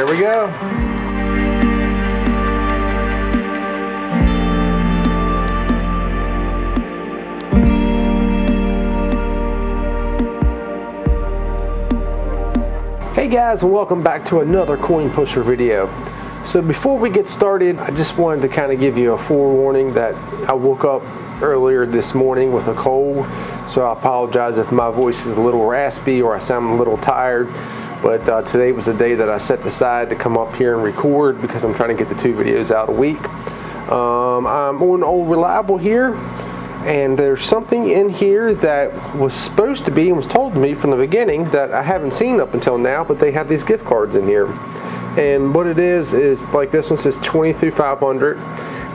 there we go. Hey guys, and welcome back to another coin pusher video. So before we get started, I just wanted to kind of give you a forewarning that I woke up earlier this morning with a cold, so I apologize if my voice is a little raspy or I sound a little tired, but today was the day that I set aside to come up here and record because I'm trying to get the 2 videos out a week. I'm on Old Reliable here, and there's something in here that was supposed to be and was told to me from the beginning that I haven't seen up until now, but they have these gift cards in here. And what it is like this one says 20 through 500,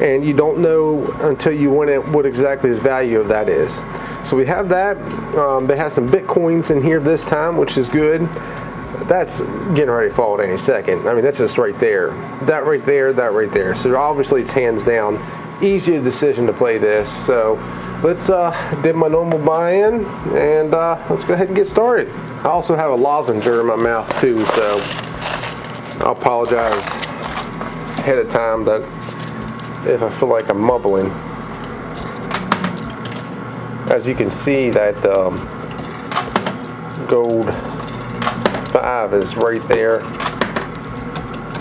and you don't know until you win it what exactly the value of that is. So we have that. They have some Bitcoins in here this time, which is good. That's getting ready to fall at any second. I mean, that's just right there. That right there, that right there. So obviously it's hands down easy decision to play this. So let's did my normal buy-in, and let's go ahead and get started. I also have a lozenger in my mouth too, so I apologize ahead of time that if I feel like I'm mumbling. As you can see, that gold 5 is right there,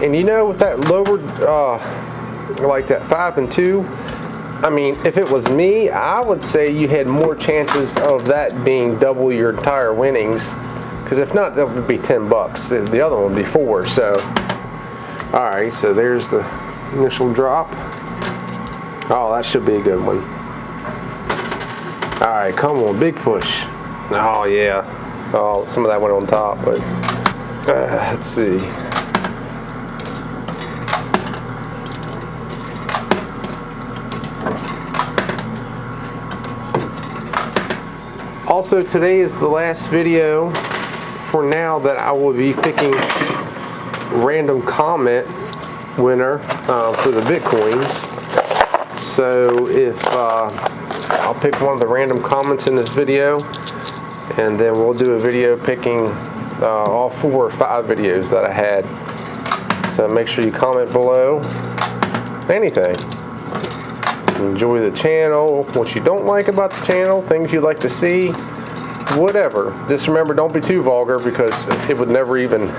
and you know, with that lowered like that 5 and 2, I mean, if it was me, I would say you had more chances of that being double your entire winnings, because if not, that would be $10. The other one would be 4. So all right, so there's the initial drop. Oh, that should be a good one. All right, come on, big push. Oh yeah. Oh, some of that went on top, but let's see. Also, today is the last video for now that I will be picking random comment winner for the Bitcoins. So if I'll pick one of the random comments in this video, and then we'll do a video picking all 4 or 5 videos that I had. So make sure you comment below anything. Enjoy the channel, what you don't like about the channel, things you'd like to see, whatever. Just remember, don't be too vulgar, because it would never even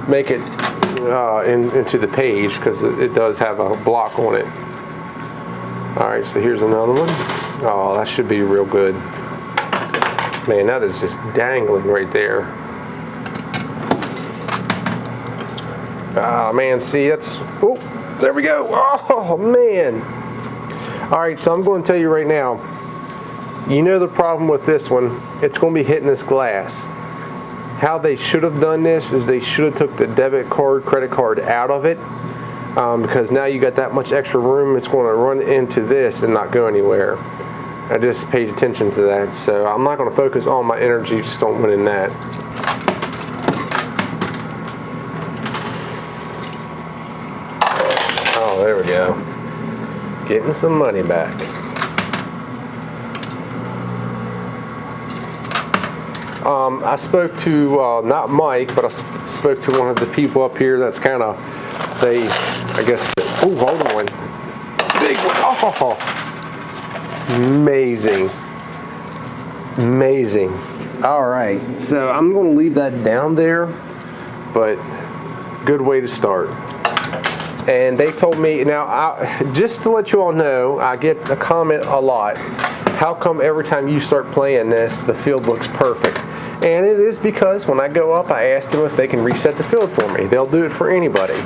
make it into the page, because it does have a block on it. Alright, so here's another one. Oh, that should be real good. Man, that is just dangling right there. Ah, man, see, that's... Oh, there we go. Oh, man. Alright, so I'm going to tell you right now, you know the problem with this one, it's going to be hitting this glass. How they should have done this is they should have took the debit card, credit card out of it, because now you got that much extra room, it's going to run into this and not go anywhere. I just paid attention to that, so I'm not going to focus all my energy just on winning that. Oh, there we go. Getting some money back. I spoke to, not Mike, but I spoke to one of the people up here that's kind of, I guess, oh, hold on. Big one. Oh, amazing. Amazing. All right, so I'm going to leave that down there, but good way to start. And they told me, now, just to let you all know, I get a comment a lot, how come every time you start playing this, the field looks perfect? And it is because when I go up, I ask them if they can reset the field for me. They'll do it for anybody.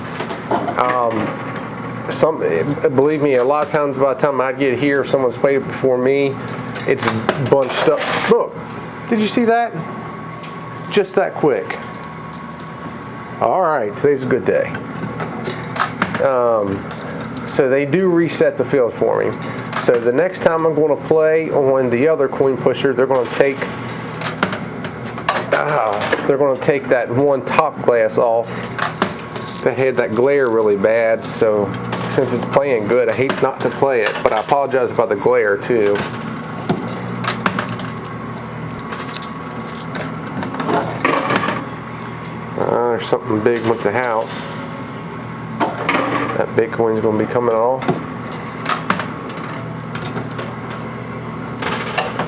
Believe me, a lot of times by the time I get here, if someone's played it before me, it's bunched up. Look, did you see that? Just that quick. All right, today's a good day. So they do reset the field for me. So the next time I'm going to play on the other coin pusher, they're going to take that one top glass off that had that glare really bad. So since it's playing good, I hate not to play it, but I apologize about the glare too. there's something big with the house. That Bitcoin's going to be coming off.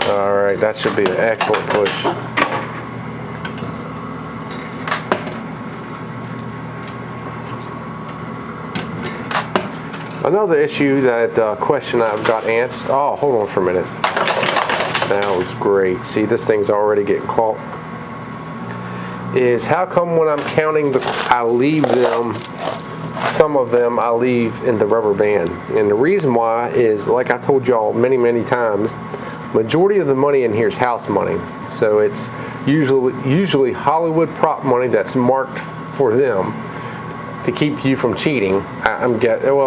Alright, that should be an excellent push. Another issue, that question I've got answered. Oh, hold on for a minute. That was great. See, this thing's already getting caught. Is how come when I'm counting, I leave them, some of them I leave in the rubber band. And the reason why is, like I told y'all many times, majority of the money in here is house money. So it's usually Hollywood prop money that's marked for them to keep you from cheating.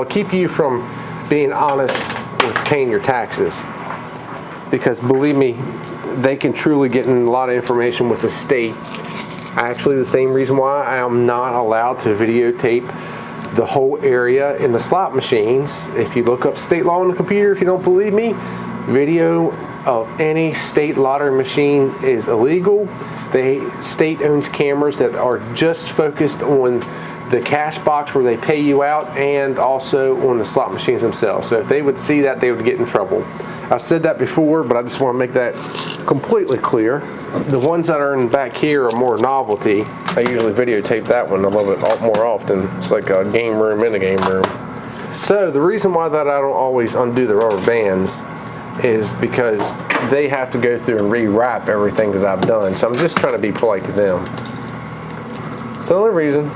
Keep you from being honest with paying your taxes. Because believe me, they can truly get in a lot of information with the state. Actually, the same reason why I am not allowed to videotape the whole area in the slot machines. If you look up state law on the computer, if you don't believe me, video of any state lottery machine is illegal. The state owns cameras that are just focused on the cash box where they pay you out, and also on the slot machines themselves. So if they would see that, they would get in trouble. I've said that before, but I just want to make that completely clear. The ones that are in back here are more novelty. I usually videotape that one a little bit more often. It's like a game room in a game room. So the reason why that I don't always undo the rubber bands is because they have to go through and rewrap everything that I've done. So I'm just trying to be polite to them. It's the only reason.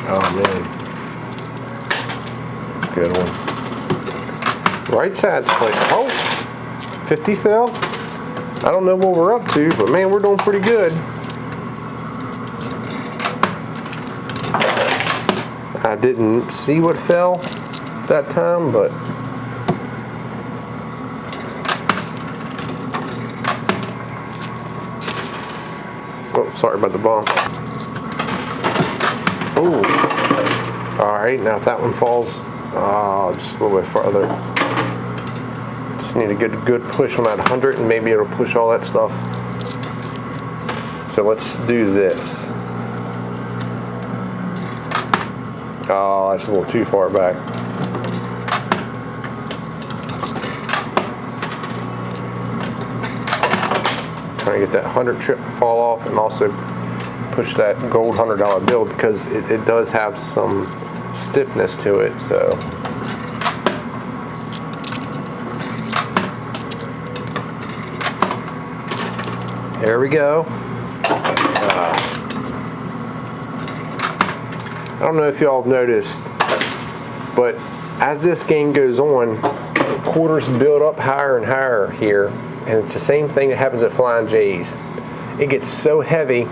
Oh man, good one. Right side's playing. Oh, 50 fell. I don't know what we're up to, but man, we're doing pretty good. I didn't see what fell that time, but oh, sorry about the bump. Oh, all right. Now if that one falls, just a little bit farther. Just need a good push on that 100, and maybe it'll push all that stuff. So let's do this. Oh, that's a little too far back. Trying to get that 100 chip to fall off, and also push that gold $100 bill, because it does have some stiffness to it. So there we go. I don't know if y'all have noticed, but as this game goes on, quarters build up higher and higher here, and it's the same thing that happens at Flying J's. It gets so heavy,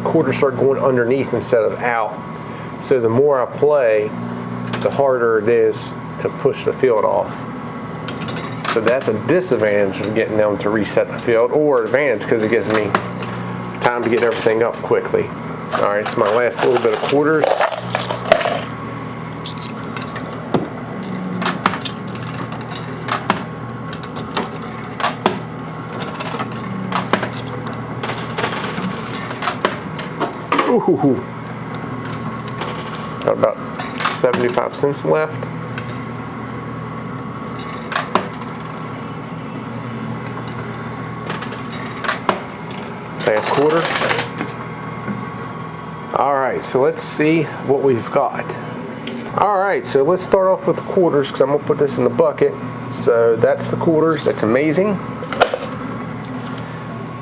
quarters start going underneath instead of out. So the more I play, the harder it is to push the field off. So that's a disadvantage of getting them to reset the field, or advantage because it gives me time to get everything up quickly. All right, it's my last little bit of quarters. Ooh. Got about 75 cents left. Last quarter. All right, so let's see what we've got. All right, so let's start off with the quarters, because I'm gonna put this in the bucket. So that's the quarters. That's amazing.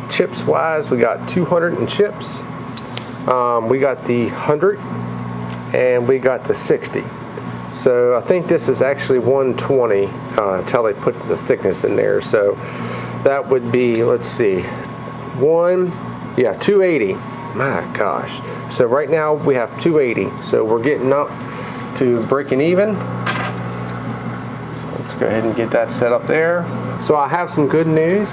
Chips wise, we got 200 in chips. We got the 100, and we got the 60. So I think this is actually 120 until they put the thickness in there. So that would be, let's see, 280. My gosh. So right now we have 280. So we're getting up to breaking even. So let's go ahead and get that set up there. So I have some good news.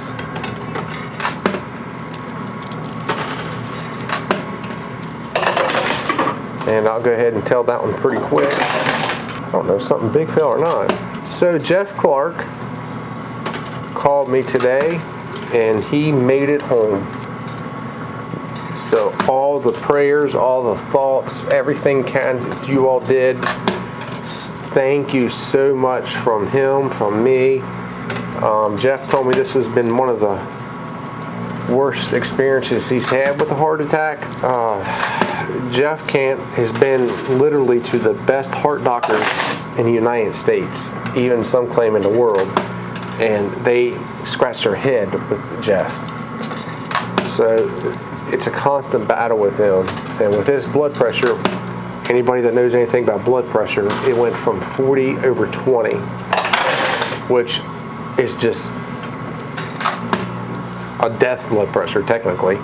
And I'll go ahead and tell that one pretty quick. I don't know if something big fell or not. So Jeff Clark called me today, and he made it home. So all the prayers, all the thoughts, everything that you all did, thank you so much from him, from me. Jeff told me this has been one of the worst experiences he's had with a heart attack. Jeff has been literally to the best heart doctors in the United States, even some claim in the world, and they scratch their head with Jeff. So it's a constant battle with him, and with his blood pressure, anybody that knows anything about blood pressure, it went from 40 over 20, which is just a death blood pressure technically.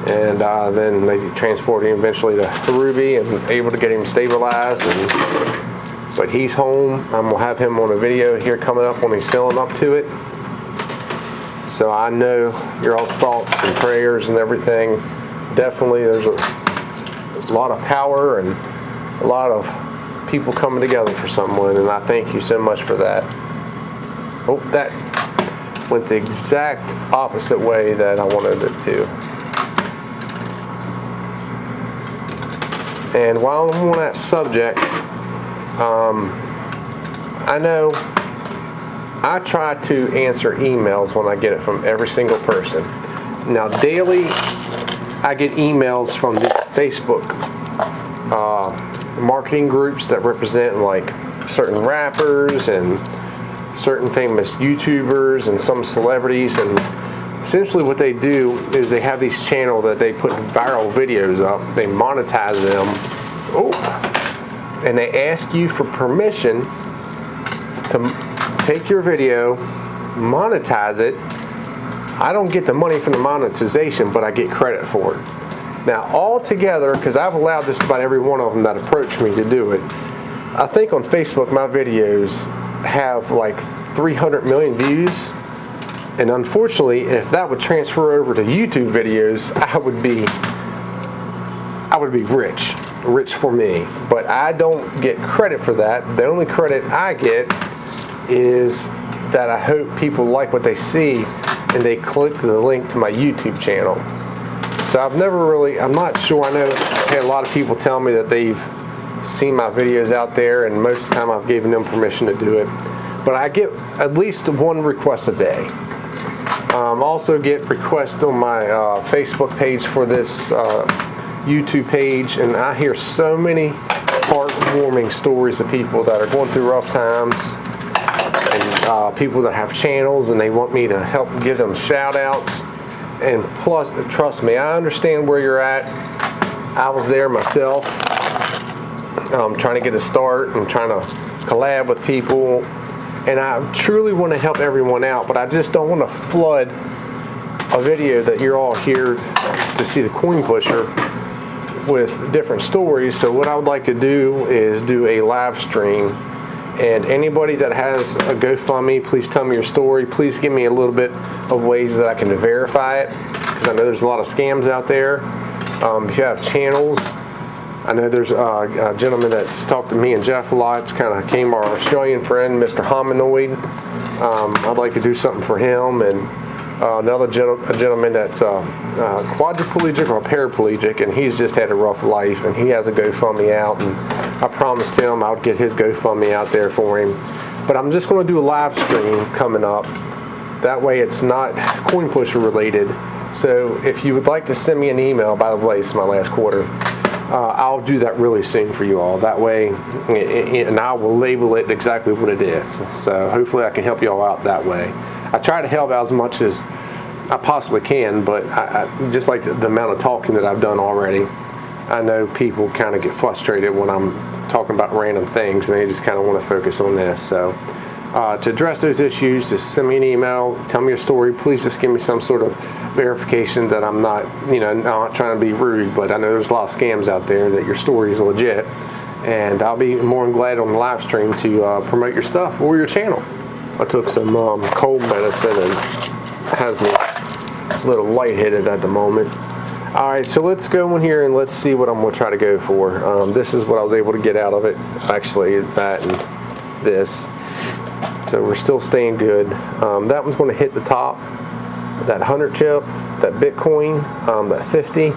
And then they transported him eventually to Ruby and able to get him stabilized. But he's home. I'm gonna have him on a video here coming up when he's feeling up to it. So I know your all's thoughts and prayers and everything. Definitely, there's a lot of power and a lot of people coming together for someone, and I thank you so much for that. Hope that went the exact opposite way that I wanted it to. And while I'm on that subject, I know I try to answer emails when I get it from every single person. Now, daily, I get emails from the Facebook marketing groups that represent like certain rappers and certain famous YouTubers and some celebrities, and essentially what they do is they have these channels that they put viral videos up, they monetize them, and they ask you for permission to take your video, monetize it. I don't get the money from the monetization, but I get credit for it. Now, all together, because I've allowed just about every one of them that approach me to do it, I think on Facebook my videos have like 300 million views. And unfortunately, if that would transfer over to YouTube videos, I would be rich for me. But I don't get credit for that. The only credit I get is that I hope people like what they see and they click the link to my YouTube channel. So I'm not sure. I know I had a lot of people tell me that they've seen my videos out there, and most of the time I've given them permission to do it. But I get at least one request a day. Also get requests on my Facebook page for this YouTube page, and I hear so many heartwarming stories of people that are going through rough times, and people that have channels and they want me to help give them shout outs. And plus, trust me, I understand where you're at. I was there myself, trying to get a start and trying to collab with people. And I truly want to help everyone out, but I just don't want to flood a video that you're all here to see the coin pusher with different stories. So what I would like to do is do a live stream, and anybody that has a GoFundMe, please tell me your story. Please give me a little bit of ways that I can verify it, because I know there's a lot of scams out there. If you have channels, I know there's a gentleman that's talked to me and Jeff a lot. It's kind of came our Australian friend, Mr. Hominoid. I'd like to do something for him, and another gentleman that's quadriplegic or paraplegic, and he's just had a rough life, and he has a GoFundMe out, and I promised him I would get his GoFundMe out there for him. But I'm just going to do a live stream coming up. That way it's not coin pusher related. So if you would like to send me an email, by the way, it's my last quarter, I'll do that really soon for you all. That way, and I will label it exactly what it is. So hopefully I can help you all out that way. I try to help out as much as I possibly can, but I just like the amount of talking that I've done already. I know people kind of get frustrated when I'm talking about random things, and they just kind of want to focus on this. So to address those issues, just send me an email, tell me your story. Please just give me some sort of verification that I'm not, not trying to be rude, but I know there's a lot of scams out there that your story is legit, and I'll be more than glad on the live stream to promote your stuff or your channel. I took some cold medicine and it has me a little lightheaded at the moment. Alright, so let's go in here and let's see what I'm going to try to go for. This is what I was able to get out of it. Actually, that and this. So we're still staying good. That one's going to hit the top. That 100 chip, that Bitcoin, that 50.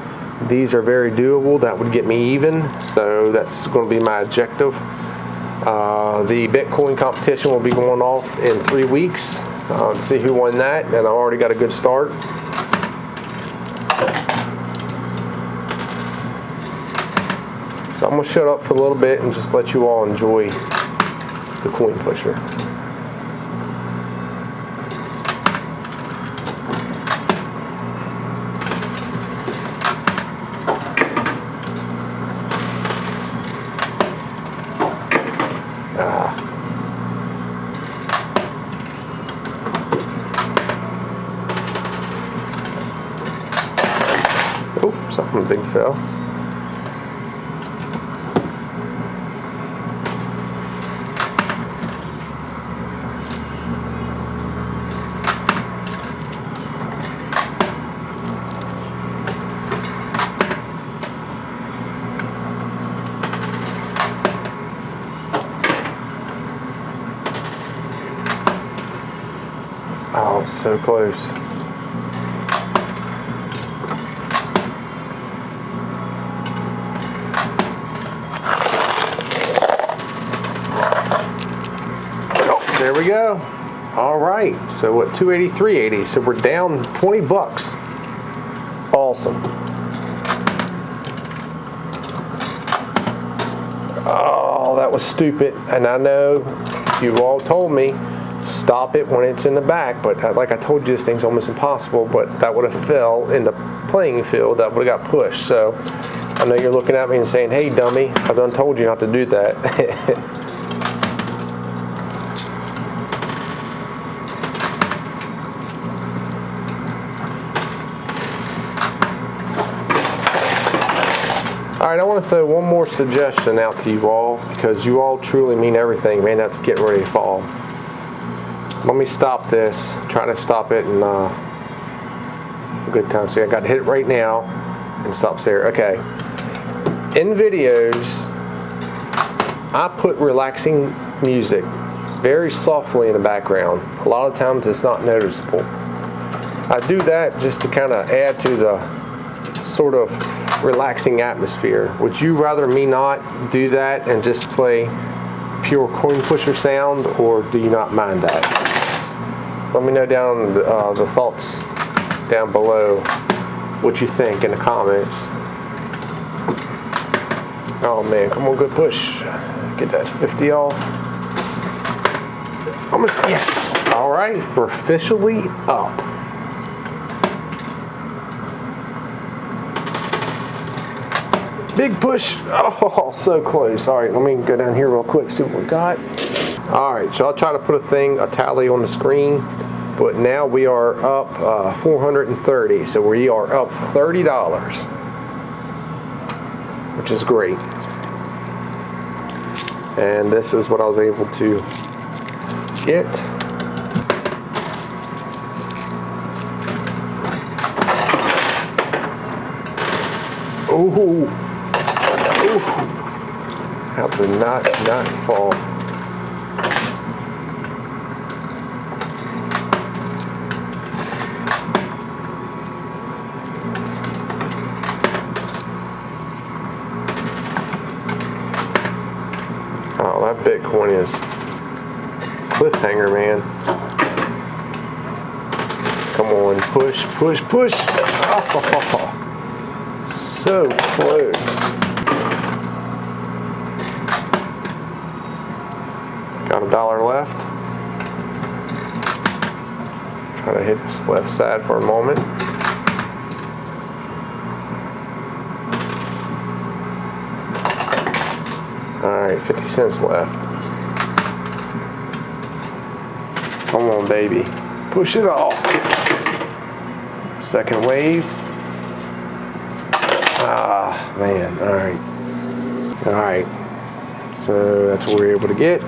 These are very doable. That would get me even. So that's going to be my objective. The Bitcoin competition will be going off in 3 weeks to see who won that, and I already got a good start. So I'm going to shut up for a little bit and just let you all enjoy the coin pusher. Oh, something big fell. Oh, so close. Oh, there we go. All right. So what, 283.80. So we're down 20 bucks. Awesome. Oh, that was stupid. And I know you all told me stop it when it's in the back, but like I told you, this thing's almost impossible. But that would have fell in the playing field. That would have got pushed. So I know you're looking at me and saying, hey dummy, I've done told you not to do that. All right, I want to throw one more suggestion out to you all, because you all truly mean everything. Man, that's getting ready to fall. Let me stop this. Try to stop it in good time. See, I got to hit it right now and stops there. Okay. In videos, I put relaxing music very softly in the background. A lot of times it's not noticeable. I do that just to kind of add to the sort of relaxing atmosphere. Would you rather me not do that and just play pure coin pusher sound, or do you not mind that? Let me know down the thoughts down below what you think in the comments. Oh man, come on, good push. Get that 50 off. Almost, yes. All right, we're officially up. Big push. Oh, so close. All right, let me go down here real quick, see what we got. All right, so I'll try to put a tally on the screen, but now we are up 430. So we are up $30, which is great. And this is what I was able to get. Ooh. How to not fall. Oh, that Bitcoin is cliffhanger, man. Come on, push, push, push. Oh, so close. Got $1 left. Try to hit this left side for a moment. Alright, 50 cents left. Come on, baby. Push it off. Second wave. Ah, man. Alright. Alright. So that's what we're able to get.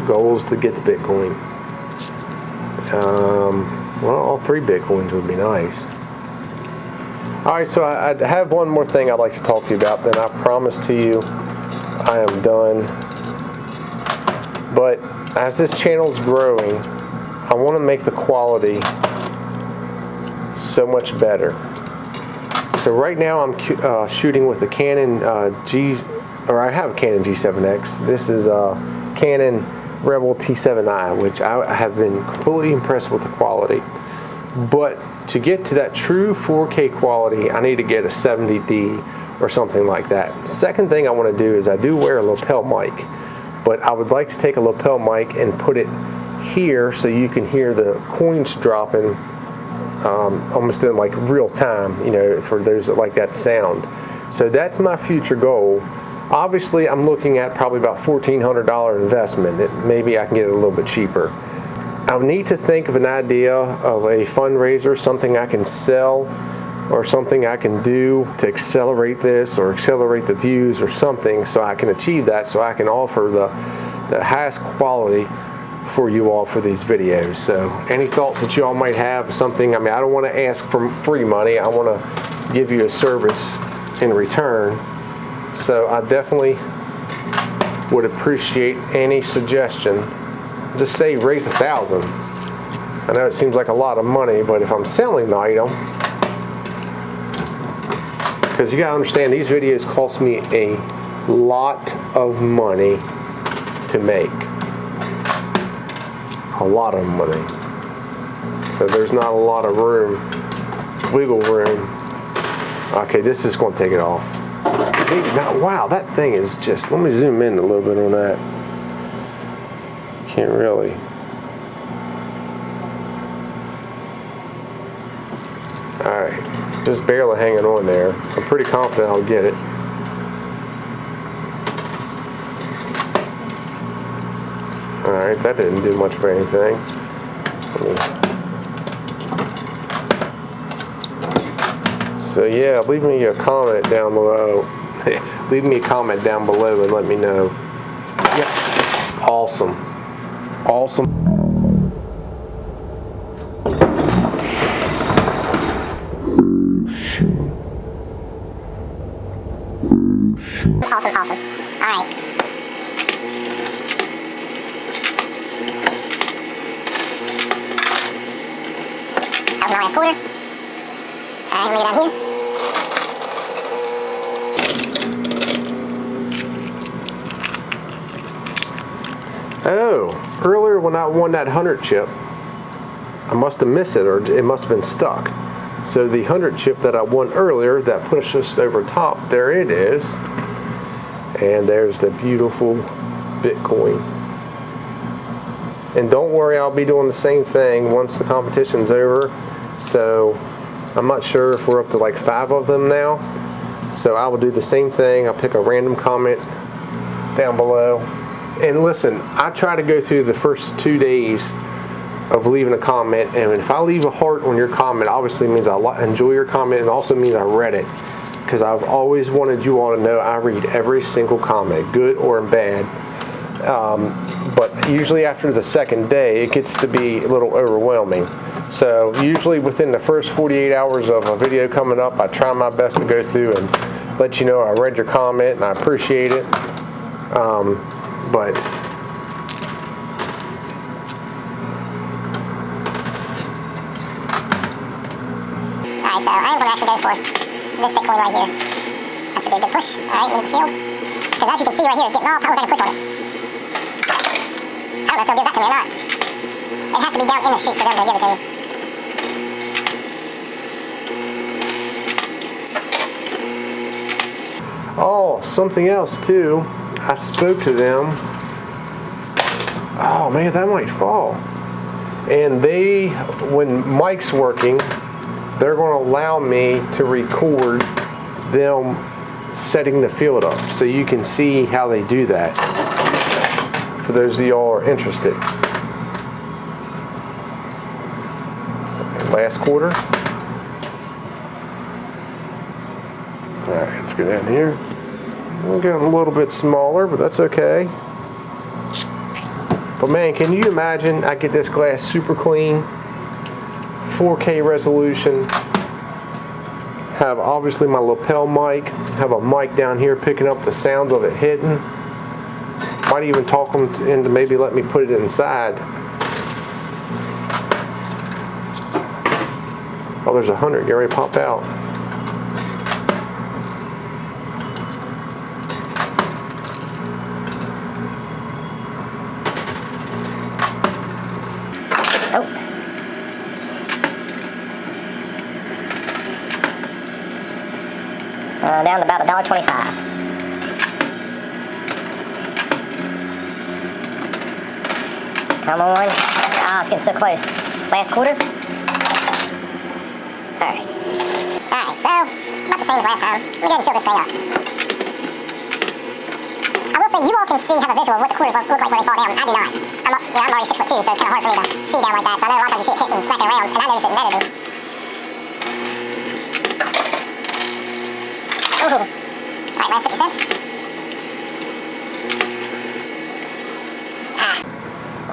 Goal is to get the Bitcoin. Well, all 3 Bitcoins would be nice. Alright, so I have one more thing I'd like to talk to you about, then I promise to you I am done. But as this channel is growing, I want to make the quality so much better. So right now I'm shooting with a Canon I have a Canon G7X. This is a Canon Rebel T7i, which I have been completely impressed with the quality. But to get to that true 4K quality, I need to get a 70D or something like that. Second thing I want to do is I do wear a lapel mic, but I would like to take a lapel mic and put it here so you can hear the coins dropping almost in like real time, you know, for those that like that sound. So that's my future goal. Obviously, I'm looking at probably about $1,400 investment. Maybe I can get it a little bit cheaper. I need to think of an idea of a fundraiser, something I can sell or something I can do to accelerate this or accelerate the views or something so I can achieve that, so I can offer the highest quality for you all for these videos. So any thoughts that you all might have, something, I mean, I don't want to ask for free money. I want to give you a service in return. So I definitely would appreciate any suggestion. Just say raise 1,000. I know it seems like a lot of money, but if I'm selling the item, because you gotta understand these videos cost me a lot of money to make. A lot of money. So there's not a lot of room, wiggle room. Okay, this is going to take it off. Now, wow, that thing is just, let me zoom in a little bit on that. Can't really. Alright, just barely hanging on there. I'm pretty confident I'll get it. Alright, that didn't do much for anything. So yeah, leave me a comment down below. Leave me a comment down below and let me know. Yes, awesome. Awesome. Awesome, awesome. All right. That was my last quarter. All right, let me get down here. Oh, earlier when I won that 100 chip, I must have missed it, or it must have been stuck. So the 100 chip that I won earlier that pushed us over top, there it is. And there's the beautiful Bitcoin. And don't worry, I'll be doing the same thing once the competition's over. So I'm not sure if we're up to like 5 of them now. So I will do the same thing. I'll pick a random comment down below. And listen, I try to go through the first 2 days of leaving a comment, and if I leave a heart on your comment, obviously means I enjoy your comment, and also means I read it, because I've always wanted you all to know I read every single comment, good or bad. But usually after the second day, it gets to be a little overwhelming. So usually within the first 48 hours of a video coming up, I try my best to go through and let you know I read your comment and I appreciate it. But Alright, so I'm going to actually go for this Bitcoin right here. That should be a good push, alright, in the field. Because as you can see right here, it's getting all power, we're going to push on it. I don't know if they'll give that to me or not. It has to be down in the chute for them to give it to me. oh, something else too. I spoke to them. Oh man, that might fall. And they, when Mike's working, they're going to allow me to record them setting the field up, so you can see how they do that, for those of y'all are interested. Last quarter. Alright, let's go down here. We're getting a little bit smaller, but that's okay. But man, can you imagine I get this glass super clean, 4K resolution, have obviously my lapel mic, have a mic down here picking up the sounds of it hitting. Might even talk them into maybe let me put it inside. Oh, there's 100. Get ready to pop out. Oh. Down to about $1.25. Come on. Ah, it's getting so close. Last quarter. Alright. Alright, so about the same as last time. Let me go ahead and fill this thing up. I will say you all can see, have a visual of what the quarters look like when they fall down. I do not. I'm already 6'2", so it's kind of hard for me to see down like that. So I know a lot of times you see it hitting and smacking around, and I notice it netted me. Oh. Alright, minus 50 cents.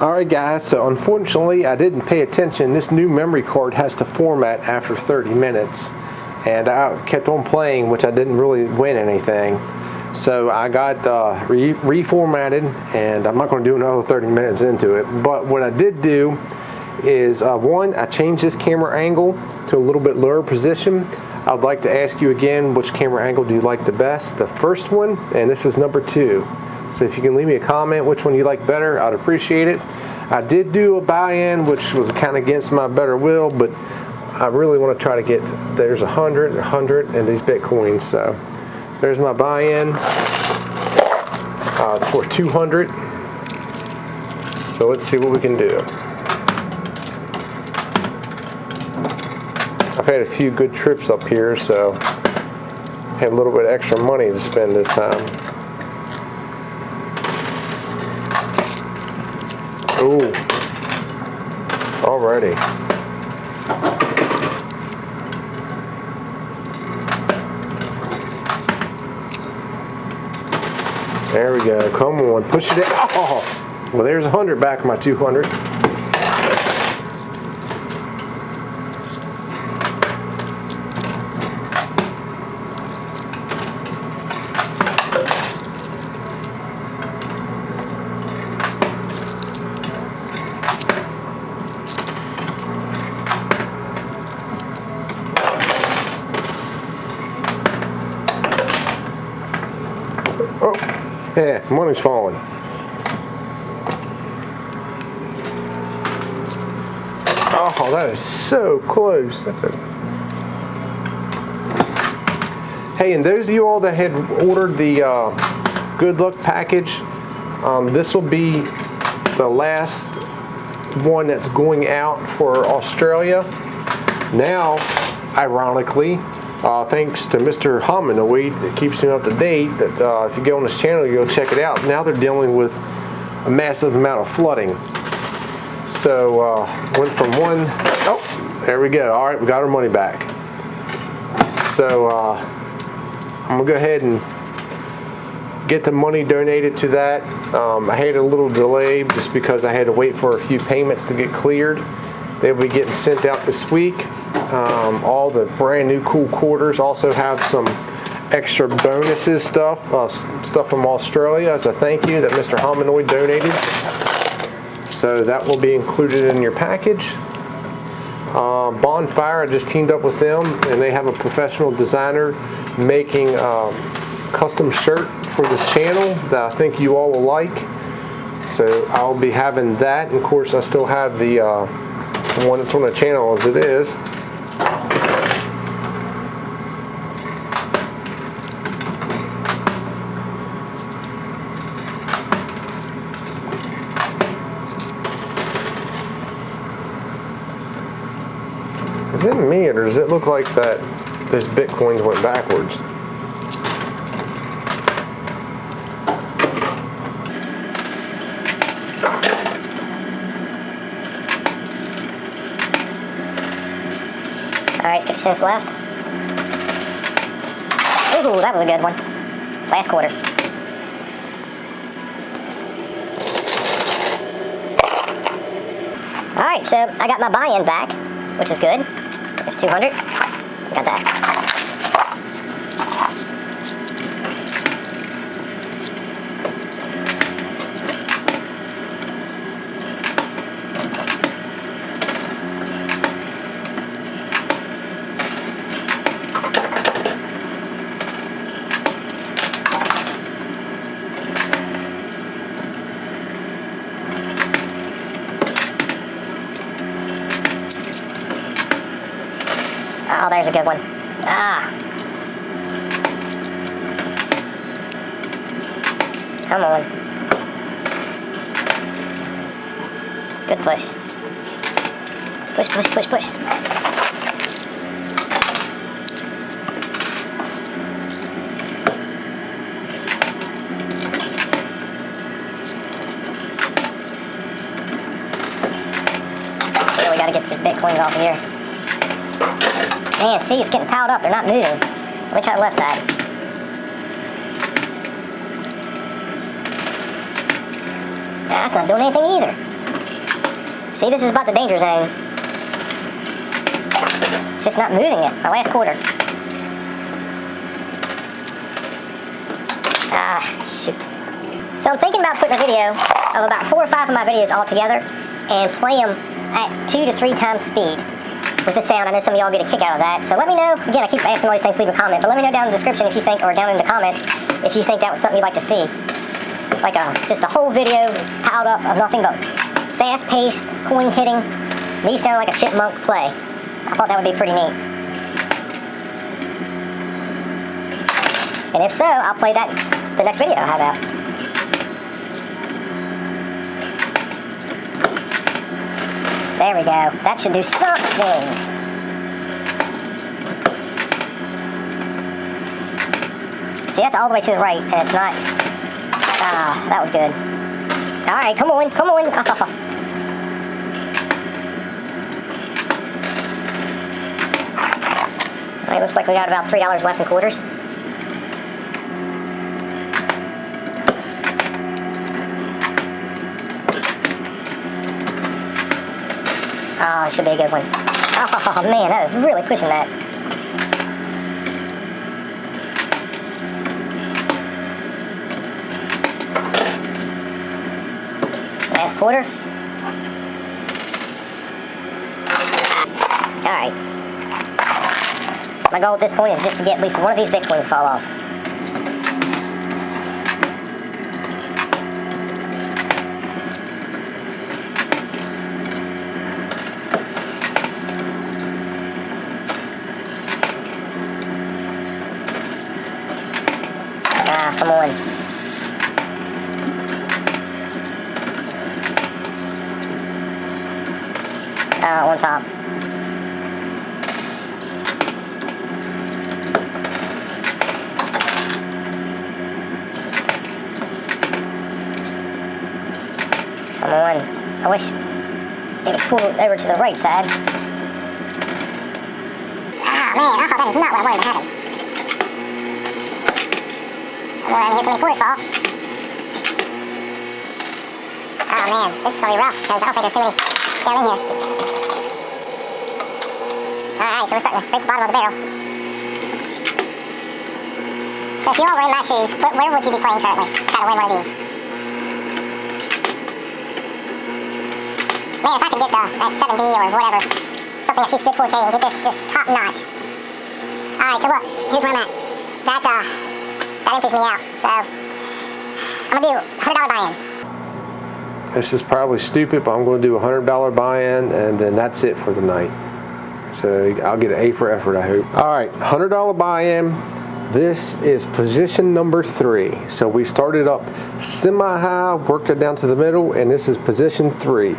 Alright guys, so unfortunately I didn't pay attention. This new memory card has to format after 30 minutes. And I kept on playing, which I didn't really win anything. So I got reformatted, and I'm not going to do another 30 minutes into it. But what I did do is, one, I changed this camera angle to a little bit lower position. I'd like to ask you again, which camera angle do you like the best? The first one, and this is number 2. So if you can leave me a comment which one you like better, I'd appreciate it. I did do a buy-in, which was kind of against my better will, but I really want to try to get, there's 100, 100, and these Bitcoins. So there's my buy-in. It's for 200. So let's see what we can do. I've had a few good trips up here, so I have a little bit of extra money to spend this time. Ooh, alrighty. There we go. Come on, push it out. Oh, well, there's 100 back of my 200. Oh, yeah, money's falling. Oh, that is so close. That's a... Hey, and those of you all that had ordered the Good Luck package, this will be the last one that's going out for Australia. Now, ironically, thanks to Mr. Hominoid that keeps me up to date, that if you go on his channel, you go check it out. Now they're dealing with a massive amount of flooding. So went from one, oh, there we go. All right, we got our money back. So I'm gonna go ahead and get the money donated to that. I had a little delay just because I had to wait for a few payments to get cleared. They'll be getting sent out this week. All the brand new cool quarters also have some extra bonuses stuff from Australia as a thank you that Mr. Hominoid donated. So that will be included in your package. Bonfire, I just teamed up with them, and they have a professional designer making a custom shirt for this channel that I think you all will like. So I'll be having that, and of course I still have the one that's on the channel as it is. Is it me, or does it look like that those Bitcoins went backwards? Alright, 50 cents left. Ooh, that was a good one. Last quarter. Alright, so I got my buy-in back, which is good. There's 200. Got that. Oh, there's a good one. Ah. Come on. Good push. Push, push, push, push. So we gotta get these Bitcoins off here. Man, see, it's getting piled up. They're not moving. Let me try the left side. That's not doing anything either. See, this is about the danger zone. It's just not moving it. My last quarter. Ah, shoot. So I'm thinking about putting a video of about 4 or 5 of my videos all together and play them at 2 to 3 times speed with the sound. I know some of y'all get a kick out of that. So let me know. Again, I keep asking all these things, leave a comment. But let me know down in the description if you think, or down in the comments, if you think that was something you'd like to see. It's like just a whole video piled up of nothing but fast-paced, coin hitting, me sound like a chipmunk play. I thought that would be pretty neat. And if so, I'll play that the next video I have out. There we go. That should do something. See, that's all the way to the right, and it's not. Ah, that was good. All right, come on, come on. All right, looks like we got about $3 left in quarters. Oh, this should be a good one. Oh, man, that is really pushing that. Last quarter. Alright. My goal at this point is just to get at least one of these Bitcoins fall off. Ah, come on. On top. Come on. I wish it would pull over to the right side. Ah, man, that is not what I wanted to happen. I'm around here 24 fall. Oh man, this is gonna be rough because I don't think there's too many down in here. Alright, so we're starting to scrape the bottom of the barrel. So if you all were in my shoes, where would you be playing currently? Try to win one of these. Man, if I could get that 7B or whatever, something that shoots good 4K and get this just top notch. Alright, so look, here's where I'm at. That empties me out. So, I'm going to do $100 buy-in. This is probably stupid, but I'm going to do a $100 buy-in, and then that's it for the night. So I'll get an A for effort, I hope. All right, $100 buy-in. This is position number 3. So we started up semi-high, worked it down to the middle, and this is position 3.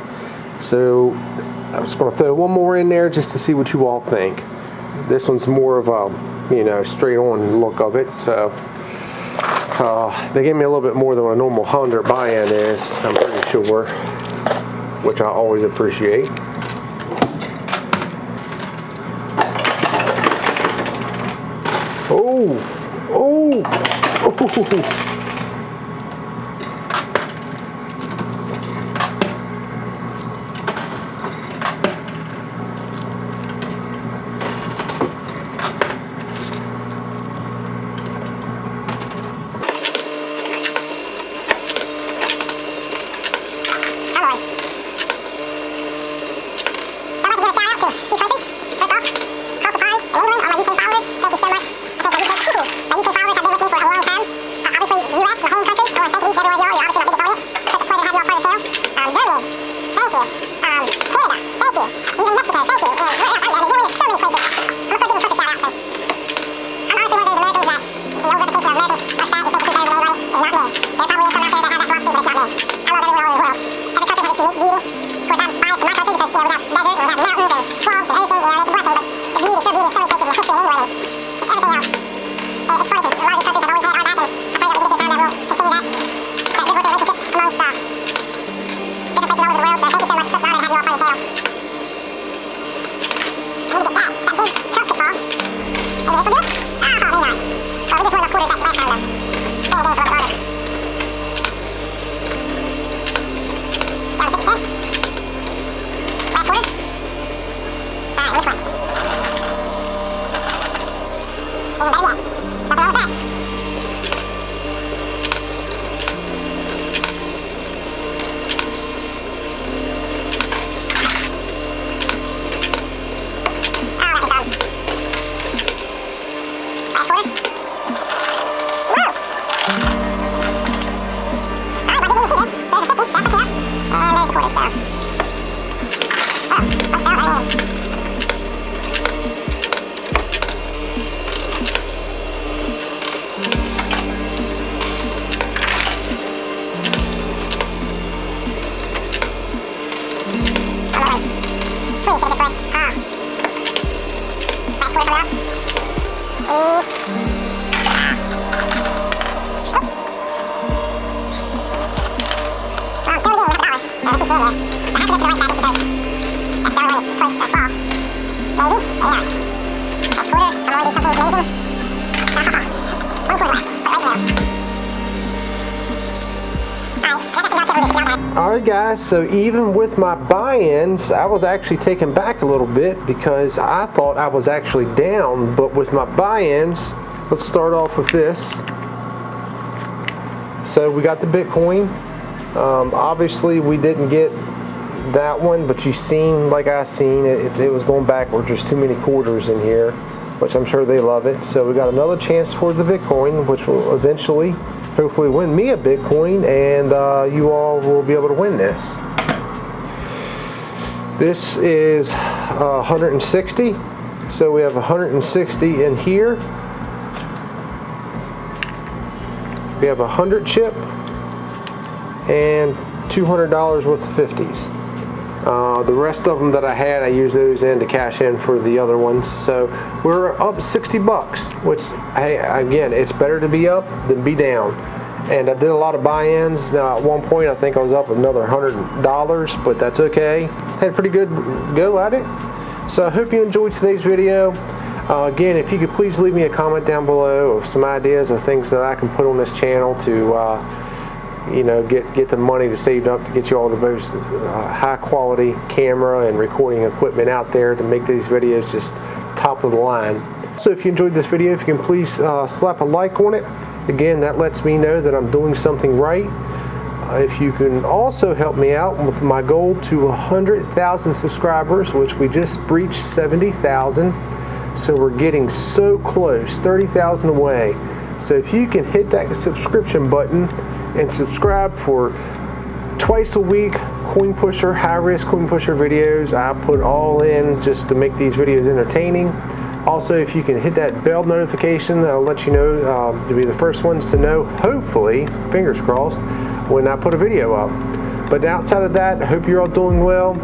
So I'm just going to throw one more in there just to see what you all think. This one's more of a, straight on look of it. So they gave me a little bit more than a normal 100 buy-in is, I'm pretty sure, which I always appreciate. Oh. Canada, thank you. Even Mexico, thank you. And where else? There were so many places. I'm gonna start giving Americans are fat and think they're better than anybody is not me. There probably is some out there that have that philosophy, but it's not me. I love everyone all over the world. Every country has its unique beauty. Of course, I'm biased to my country because, we got desert, and we got mountains, and swamps, and oceans, it's a blessing, but the beauty, sheer beauty of so many places, and the history of England, and just everything else. And it's funny because a lot of these countries have always had our back, and I pray that we can get to a time that we'll continue that good working relationship amongst different places all over the world. So thank you so much. It's such an honor to have you all part of the channel. I need to get that big chopstick ball. Maybe this will do it? Oh, maybe not. Well, we just won the quarters that last time, though. Stay in the game for a little bit longer. Down to 50 cents. Last quarter. Alright, which one? Even better yet. Nothing wrong with that. Please take a push. Ah. Last quarter coming up. Please. Well, I'm still in the game, half a dollar. So I keep staying there. So I have to get to the right side just because that's the only one that's close to fall. Maybe? Maybe not. Last quarter. I'm going to do something amazing. One quarter left. But right now. Alright guys, so even with my buy-ins, I was actually taken back a little bit because I thought I was actually down, but with my buy-ins, let's start off with this. So we got the Bitcoin. Obviously we didn't get that one, but you seen, like I seen, it was going backwards. There's too many quarters in here, which I'm sure they love it. So we got another chance for the Bitcoin, which will eventually hopefully win me a Bitcoin, and you all will be able to win this. This is 160, so we have 160 in here. We have 100 chip and $200 worth of 50s. The rest of them that I had, I used those in to cash in for the other ones. So we're up 60 bucks, which, hey, again, it's better to be up than be down. And I did a lot of buy-ins. Now at one point I think I was up another $100, but that's okay. Had a pretty good go at it. So I hope you enjoyed today's video. Again, if you could please leave me a comment down below of some ideas of things that I can put on this channel to you know, get the money to save up to get you all the most high quality camera and recording equipment out there to make these videos just top of the line. So if you enjoyed this video, if you can please slap a like on it. Again, that lets me know that I'm doing something right. If you can also help me out with my goal to 100,000 subscribers, which we just breached 70,000. So we're getting so close, 30,000 away. So if you can hit that subscription button and subscribe for twice a week coin pusher, high risk coin pusher videos. I put all in just to make these videos entertaining. Also, if you can hit that bell notification, that'll let you know, you'll be the first ones to know, hopefully, fingers crossed, when I put a video up. But outside of that, I hope you're all doing well.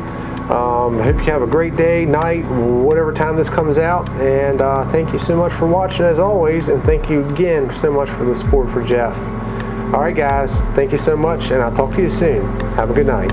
I hope you have a great day, night, whatever time this comes out. And thank you so much for watching as always, and thank you again so much for the support for Jeff. Alright guys, thank you so much, and I'll talk to you soon. Have a good night.